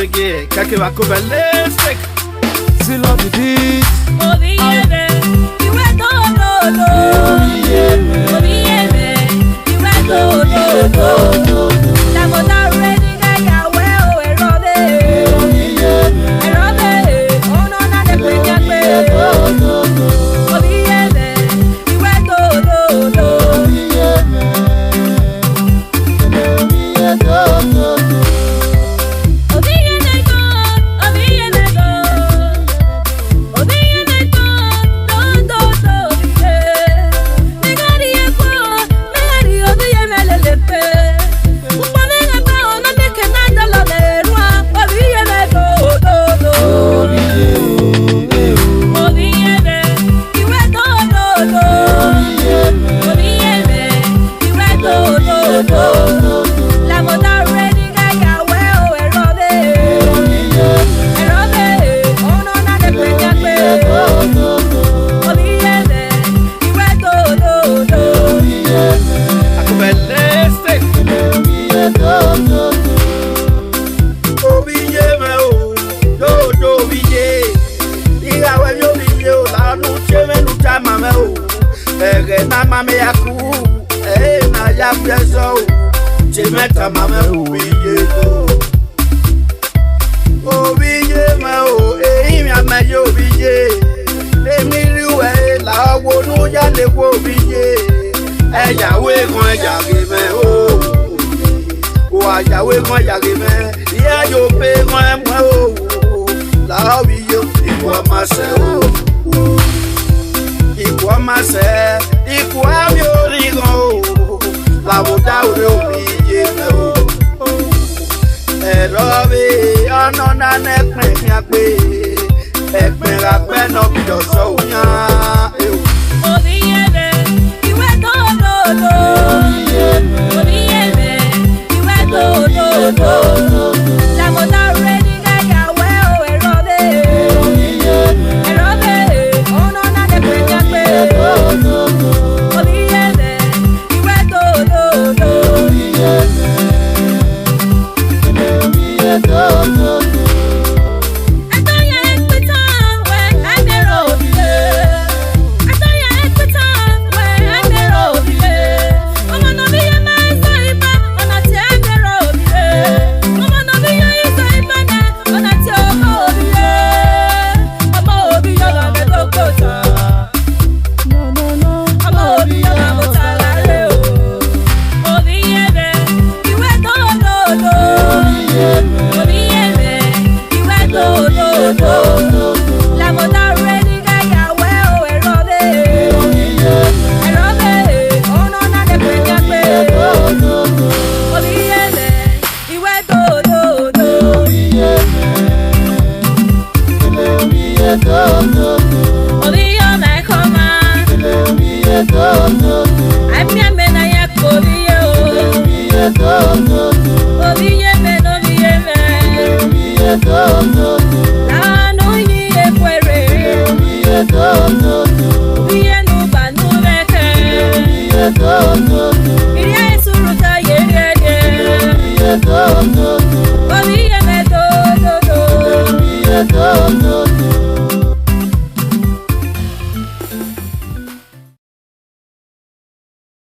reggae, kake wako ballistic. Still love the beat. Obiyeme, iwe dododo. Obiyeme, iwe dododo. Lamoda ready ga yawe o erobe. Erobe, ono na de penyagbe. Obiyeme, iwe dododo. Na mame yaku, na ya piezo, chemeta mame ubiye obiye ma o, mi amaye obiye, emi riwe la wo nu ya le wo obiye, yawe kan jage me o ayawe kan jage me, ya yo pe kan mo o, la obiye iwo ma se o. Ikwa mase, ikwa mi origan o, làwòdà òde obiye me o. Erobe, ọ̀nà nane pin mi agbe, ẹ̀pin rapẹ́ náà bí ọ̀sọ́ òyàn e o. Obiyeme, iwe dododo. Obiyeme, iwe dododo. Lamoda ready ga yawe o erobe. Erobe, ono na de penyagbe. Obiyeme, iwe dododo. Obiyeme dododo.